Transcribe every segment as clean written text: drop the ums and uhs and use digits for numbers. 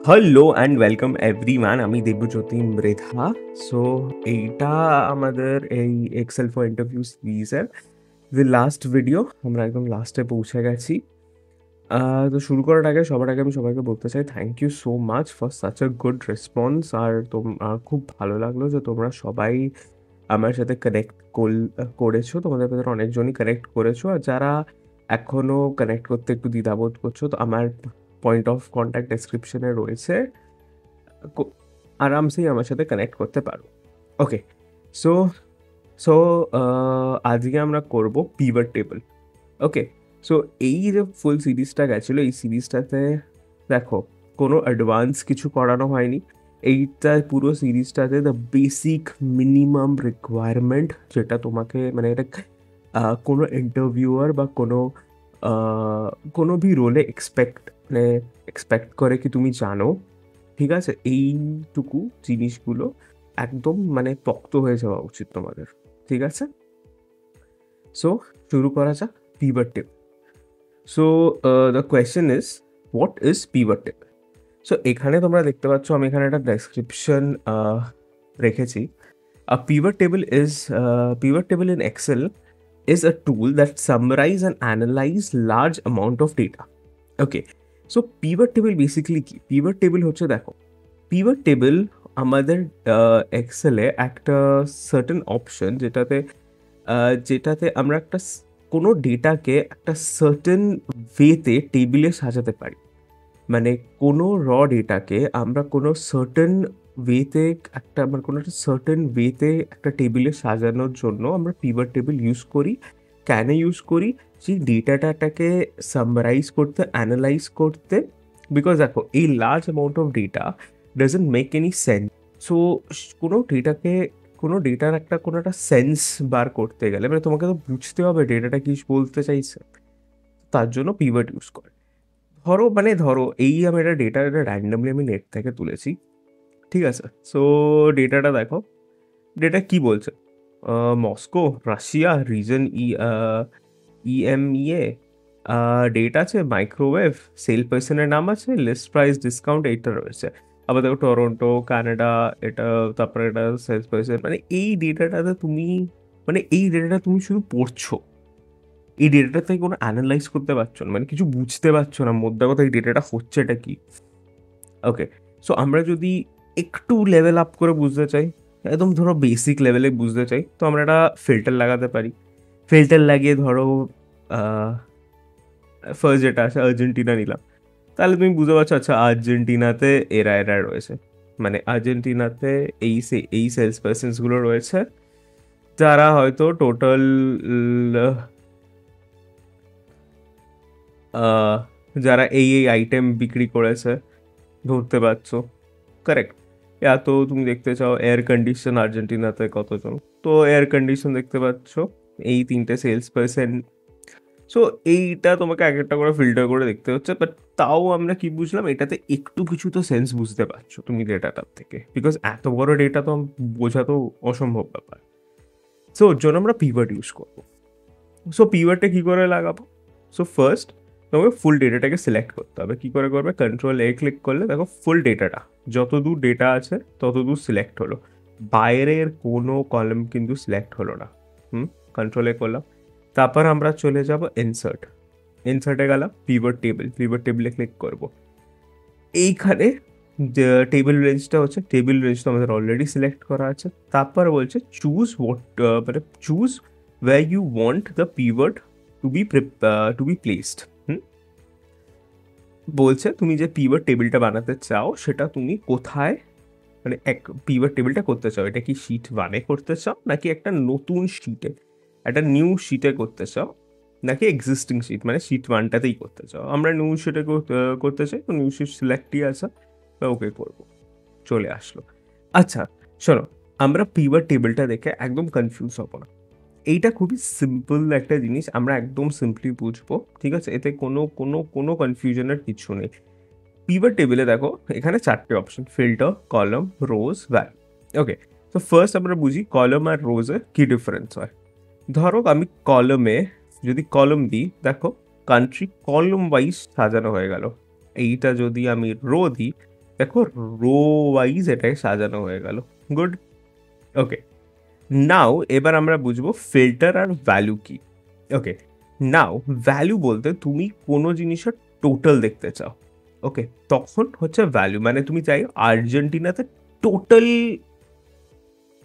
Hello and welcome everyone. আমি Debjyoti Mridha. So এইটা আমাদের এই এক্সেল ফর ইন্টারভিউ সিরিজের লাস্ট ভিডিও। আমরা একদম লাস্টে পৌঁছে গেছি। তো শুরু করার আগে সবার আগে আমি সবাইকে বলতে চাই thank you so much for such a good response. আর খুব ভালো লাগলো যে তোমরা সবাই আমার সাথে কানেক্ট করেছো। তোমাদের ভেতরে অনেকজনই কানেক্ট করেছো, আর যারা এখনও কানেক্ট করতে একটু দ্বিধাবোধ করছো, তো আমার পয়েন্ট অফ কন্ট্যাক্ট ডেসক্রিপশনে রয়েছে, আরামসেই আমার সাথে কানেক্ট করতে পারো। ওকে, সো সো আজকে আমরা করব পিভট টেবিল। ওকে, সো এই যে ফুল সিরিজটা গেছিলো, এই সিরিজটাতে দেখো কোনো অ্যাডভান্স কিছু করানো হয়নি। এইটা পুরো সিরিজটাতে দ্য বেসিক মিনিমাম রিকোয়ারমেন্ট যেটা তোমাকে মানে এটা কোনো ইন্টারভিউয়ার বা কোনো ভি রোলে এক্সপেক্ট করে কি তুমি জানো, ঠিক আছে? এইটুকু জিনিসগুলো একদম মানে পোক্ত হয়ে যাওয়া উচিত তোমাদের, ঠিক আছে? সো শুরু করা যাক pivot table. So the question is what is pivot table. So এখানে তোমরা দেখতে পাচ্ছ, আমি এখানে একটা ডেসক্রিপশন রেখেছি। Pivot table in Excel is a tool that summarize and analyze large amount of data. Okay, so pivot table basically কি? Pivot table হচ্ছে, দেখো, পিভট টেবিল আমাদের এক্সেলে একটা সার্টেন অপশন যেটাতে আমরা কোনো ডেটাকে একটা সার্টেন ওয়েতে টেবিলে সাজাতে পারি। মানে কোনো ডেটাকে আমরা কোনো সার্টেন ওয়েতে কোনো একটা সার্টেন ওয়েতে একটা টেবিলে সাজানোর জন্য আমরা পিভট টেবিল ইউজ করি। কেন ইউজ করি? সেই ডেটাটাকে সামারাইজ করতে, অ্যানালাইজ করতে। বিকজ দেখো, এই large amount of data doesn't make any sense. So কোনো ডেটার কোনো একটা সেন্স বার করতে গেলে মানে তোমাকে তো বুঝতে হবে ডেটাটা কি বলতে চাইছে। তার জন্য পিভট ইউজ করে। ধরো এই আমি এটা র্যান্ডামলি আমি নেট থেকে তুলেছি, ঠিক আছে? সো ডেটাটা দেখো, ডেটা কি বলছে? Moscow, Russia, reason EMEA, date আছে, মাইক্রোওয়েভ, সেল পার্সনের নাম আছে, লিস্ট প্রাইস, ডিসকাউন্ট, এইটা রয়েছে। আবার দেখো টরন্টো, কানাডা, এটা, তারপরে এটা সেলস পার্সন। মানে এই ডেটাটা তুমি শুধু পড়ছো। এই ডেটাটা থেকে কোনো অ্যানালাইজ করতে পারছো না, মানে কিছু বুঝতে পারছো না মধ্যে কথা এই ডেটাটা হচ্ছে এটা কি। ওকে, সো আমরা যদি একটু লেভেল আপ করে বুঝতে চাই, একদম ধরো বেসিক লেভেলে বুঝতে চাই, তো আমরা একটা ফিল্টার লাগাতে পারি। ফিল্টার লাগিয়ে ধরো ফার্স্ট যেটা আছে আর্জেন্টিনা নিলাম, তাহলে তুমি বুঝতে পারছো আচ্ছা আর্জেন্টিনাতে এরা এরা রয়েছে। মানে আর্জেন্টিনাতে এই সেলস পার্সনসগুলো রয়েছে যারা হয়তো টোটাল যারা এই আইটেম বিক্রি করেছে, ধরতে পারছো, কারেক্ট? তো তুমি দেখতে চাও এয়ার কন্ডিশন আর্জেন্টিনাতে কতজন, তো এয়ার কন্ডিশন দেখতে পাচ্ছ এই 3টে সেলস পার্সন। সো এইটা তোমাকে এক একটা করে ফিল্টার করে দেখতে হচ্ছে, বাট তাও আমরা কি বুঝলাম, এটাতে একটু কিছু তো সেন্স বুঝতে পারছো তুমি ডেটাটার থেকে, বিকজ এত বড় ডেটা তো বোঝা তো অসম্ভব ব্যাপার। সো ওর জন্য আমরা পিভট ইউজ করবো। সো পিভটে কী করে লাগাবো? সো ফার্স্ট তোমাকে ফুল ডেটাটাকে সিলেক্ট করতে হবে। কী করে করবে? কন্ট্রোল ক্লিক করলে দেখো ফুল ডেটাটা যত দূর ডেটা আছে তত দূর সিলেক্ট হলো, বাইরের কোনো কলাম কিন্তু সিলেক্ট হলো না। কন্ট্রোল করলাম, তারপর আমরা চলে যাব ইনসার্টে গেলাম, পিভট টেবিলে ক্লিক করব। এইখানে যে টেবিল রেঞ্জটা আমাদের অলরেডি সিলেক্ট করা আছে। তারপর বলছে choose where you want the pivot to be placed. বলছে তুমি যে পিভট টেবিলটা বানাতে চাও সেটা তুমি কোথায়, মানে পিভট টেবিলটা করতে চাও, এটা কি শিট 1-এ করতে চাও, নাকি একটা নতুন শিটে, একটা নিউ শিটে করতে চাও, নাকি এক্সিস্টিং শিট মানে শিট 1টাতেই করতে চাও? আমরা নিউ শিটে করতে চাই, তো নিউ শিট সিলেক্টই আছে, ওকে করবো, চলে আসলো। আচ্ছা শোনো, আমরা পিভট টেবিলটা দেখে একদম কনফিউজ হবো না। এইটা খুবই সিম্পল একটা জিনিস, আমরা একদম সিম্পলি বুঝবো, ঠিক আছে? এতে কোনো কোনো কোনো কনফিউশনের কিছু নেই। পিভট টেবিলে দেখো এখানে 4টে অপশন, ফিল্টার, কলাম, রোজ, ভ্যালু। ওকে, তো ফার্স্ট আমরা বুঝি কলাম আর রোজে কি ডিফারেন্স হয়। ধরো আমি যদি কলম দিই, দেখো কান্ট্রি কলম ওয়াইজ সাজানো হয়ে গেল। এইটা যদি আমি রো দিই, দেখো রো ওয়াইজ এটাই সাজানো হয়ে গেল। গুড। ওকে, নাও এবার আমরা বুঝবো ফিল্টার আর ভ্যালু কি। ওকে, নাও ভ্যালু বলতে তুমি কোনো জিনিসের টোটাল দেখতে চাও। ওকে, তখন হচ্ছে ভ্যালু, মানে তুমি চাই আর্জেন্টিনাতে টোটাল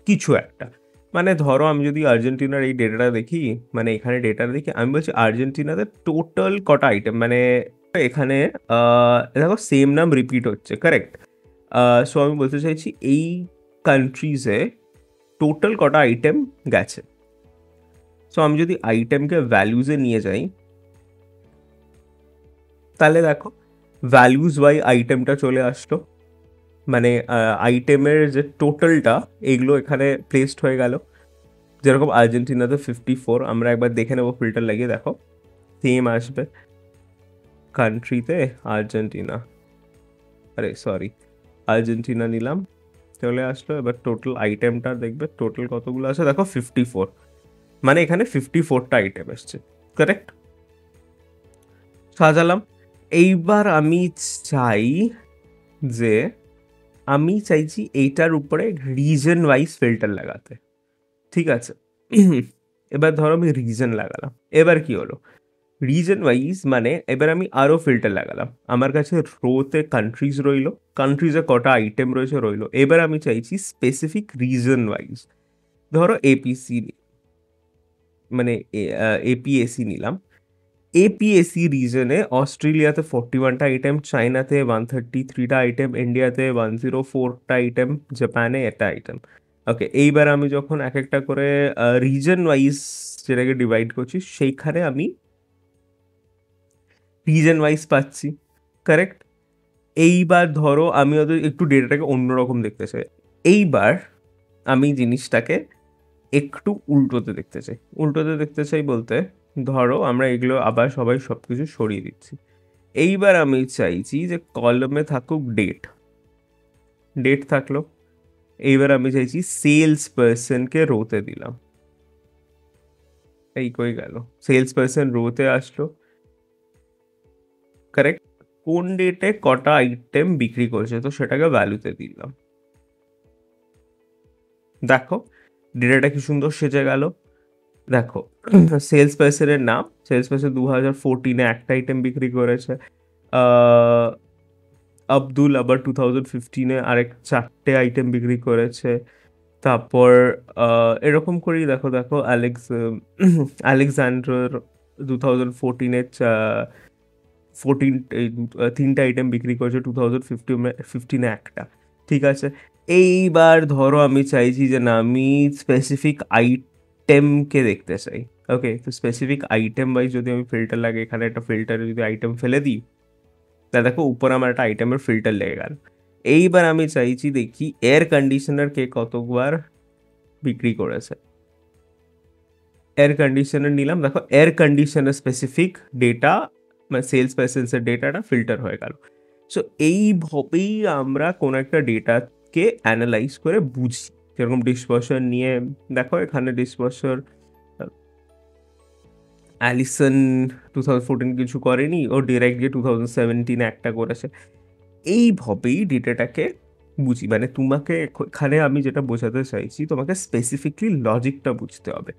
কিছু একটা। মানে ধরো আমি যদি আর্জেন্টিনার এই ডেটাটা দেখি, মানে এখানে ডেটাটা দেখি, আমি বলছি আর্জেন্টিনাতে টোটাল কটা আইটেম, মানে এখানে দেখো সেম নাম রিপিট হচ্ছে, কারেক্ট। সো আমি বলতে চাইছি এই কান্ট্রিজে টোটাল কটা আইটেম গেছে। সো আমি যদি আইটেমকে ভ্যালুজে নিয়ে যাই, তাহলে দেখো ভ্যালুজ বাই আইটেমটা চলে আসলো, মানে আইটেমের যে টোটালটা এইগুলো এখানে প্লেসড হয়ে গেল। যেরকম আর্জেন্টিনাতে 54, আমরা একবার দেখে নেবো ফিল্টার লাগিয়ে, দেখো সেম আসবে। কান্ট্রিতে আর্জেন্টিনা, আরে সরি, আর্জেন্টিনা নিলাম, চলে আসলো। এবার টোটাল আইটেমটা দেখবে টোটাল কতগুলো আছে, দেখো 54, মানে এখানে 54টা আইটেম এসছে, কারেক্ট। সাজালাম। এইবার আমি চাই যে আমি চাইছি এইটার উপরে রিজন ওয়াইজ ফিল্টার লাগাতে, ঠিক আছে। এবার ধরো আমি রিজন লাগালাম, এবার কি হলো, রিজন ওয়াইজ মানে এবার আমি আরও ফিল্টার লাগালাম। আমার কাছে রোতে কান্ট্রিজ রইলো, কান্ট্রিজে কটা আইটেম রয়েছে রইলো। এবার আমি চাইছি স্পেসিফিক রিজন ওয়াইজ। ধরো এপিসি, মানে এপিএসি নিলাম। এপিএসি রিজনে অস্ট্রেলিয়াতে 41টা আইটেম, চায়নাতে 133টা আইটেম, ইন্ডিয়াতে 104টা আইটেম, জাপানে এটা আইটেম। ওকে, এইবার আমি যখন এক একটা করে রিজন ওয়াইজ যেটাকে ডিভাইড করছি, সেইখানে আমি রিজন ওয়াইজ পাচ্ছি, কারেক্ট। এইবার ধরো আমি ওদের একটু ডেটাটাকে অন্যরকম দেখতে চাই। এইবার আমি জিনিসটাকে একটু উল্টোতে দেখতে চাই। উল্টোতে দেখতে চাই বলতে ধরো আমরা এগুলো আবার সবাই সব কিছু সরিয়ে দিচ্ছি। এইবার আমি চাইছি যে কলমে থাকুক ডেট, ডেট থাকলো। এইবার আমি চাইছি সেলস পার্সনকে রোতে দিলাম, এই কই গেল, সেলস পার্সন রোতে আসলো, কারেক্ট। কোন ডেটে কটা আইটেম বিক্রি করছে, তো সেটাকে ভ্যালুতে দিলাম। দেখো ডেটাটা কি সুন্দর সেজে গেল। দেখো সেলস পার্সনের নাম, সেলস পার্সন 2014-এ একটা আইটেম বিক্রি করেছে। আব্দুল আবার 2015-এ আরেক 4টে আইটেম বিক্রি করেছে। তারপর এরকম করেই দেখো দেখো আলেকজান্ডার 2014-এ 3টে আইটেম বিক্রি করেছে, 2015-এ একটা, ঠিক আছে। এইবার ধরো আমি চাইছি যে না, আমি স্পেসিফিক আইটেমকে দেখতে চাই। ওকে, তো স্পেসিফিক আইটেম ওয়াইজ যদি আমি ফিল্টার লাগে, এখানে একটা ফিল্টারে যদি আইটেম ফেলে দিই, তা দেখো উপরে আমার একটা আইটেমের ফিল্টার লেগে গেল। এইবার আমি চাইছি দেখি এয়ার কন্ডিশনার কে কতবার বিক্রি করেছে। এয়ার কন্ডিশনার নিলাম, দেখো এয়ার কন্ডিশনার স্পেসিফিক ডেটা, মানে সেলস পার্সেন্সের ডেটাটা ফিল্টার হয়ে গেল। সো এইভাবেই আমরা কোনো একটা ডেটাকে অ্যানালাইজ করে বুঝি। যেরকম ডিশওয়াশার নিয়ে দেখো, এখানে ডিশওয়াশার অ্যালিসন 2014 কিছু করেনি, ও ডিরেক্ট গিয়ে 2017-এ একটা করেছে। এইভাবেই ডেটাটাকে বুঝি, মানে তোমাকে এখানে আমি যেটা বোঝাতে চাইছি, তোমাকে স্পেসিফিকলি লজিকটা বুঝতে হবে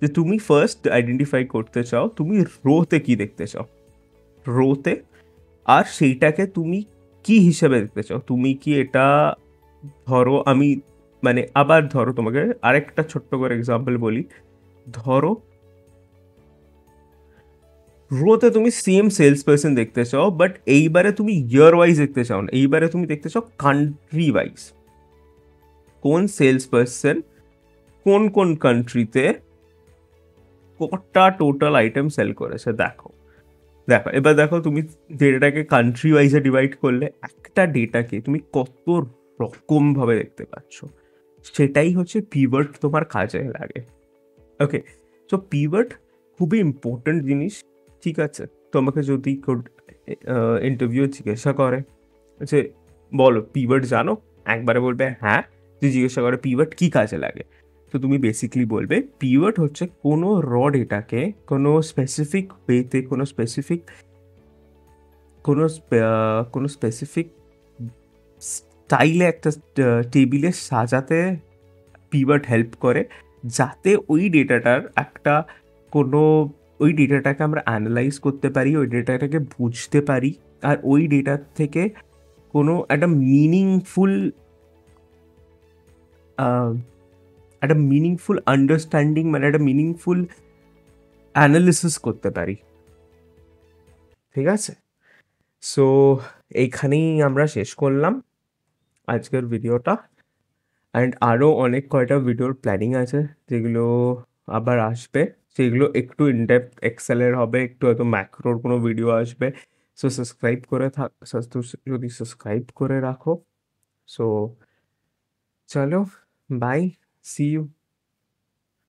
যে তুমি ফার্স্ট আইডেন্টিফাই করতে চাও তুমি রোতে কি দেখতে চাও, রোতে, আর সেইটাকে তুমি কি হিসেবে দেখতে চাও। তুমি কি এটা, ধরো আমি, মানে আবার ধরো তোমাকে আরেকটা ছোট্ট করে এক্সাম্পল বলি। ধরো রোতে তুমি সেম সেলস পার্সন দেখতে চাও, বাট এইবারে তুমি ইয়ার ওয়াইজ দেখতে চাও না, এইবারে তুমি দেখতে চাও কান্ট্রি ওয়াইজ, কোন সেলস পার্সন কোন কোন কান্ট্রিতে কটা টোটাল আইটেম সেল করেছে। দেখো দেখো এবার দেখো তুমি ডেটাটাকে কান্ট্রি ওয়াইজে ডিভাইড করলে একটা ডেটাকে তুমি কত রকমভাবে দেখতে পাচ্ছ, সেটাই হচ্ছে পিভট তোমার কাজে লাগে। ওকে, সো পিভট খুবই ইম্পর্টেন্ট জিনিস, ঠিক আছে। তোমাকে যদি ইন্টারভিউ জিজ্ঞাসা করে যে বলো পিভট জানো, একবারে বলবে হ্যাঁ। যদি জিজ্ঞাসা করে পিভট কী কাজে লাগে, তো তুমি বেসিকলি বলবে পিভট হচ্ছে কোনো র ডেটাকে কোনো স্পেসিফিক ওয়েতে, কোনো স্পেসিফিক স্টাইলে একটা টেবিলে সাজাতে পিভট হেল্প করে, যাতে ওই ডেটাটার একটা কোনো ওই ডেটাটাকে আমরা অ্যানালাইজ করতে পারি, ওই ডেটাটাকে বুঝতে পারি, আর ওই ডেটার থেকে কোনো একটা মিনিংফুল আন্ডারস্ট্যান্ডিং, মানে একটা মিনিংফুল অ্যানালিসিস করতে পারি। ঠিক আছে, সো এইখানেই আমরা শেষ করলাম আজকের ভিডিওটা। অ্যান্ড আরও অনেক কয়টা ভিডিওর প্ল্যানিং আছে যেগুলো আবার আসবে, সেগুলো একটু ইনডেপথ এক্সেলের হবে, একটু হয়তো ম্যাক্রোর কোনো ভিডিও আসবে। সো সাবস্ক্রাইব করে যদি সাবস্ক্রাইব করে রাখো। সো চলো, বাই, সি ইউ।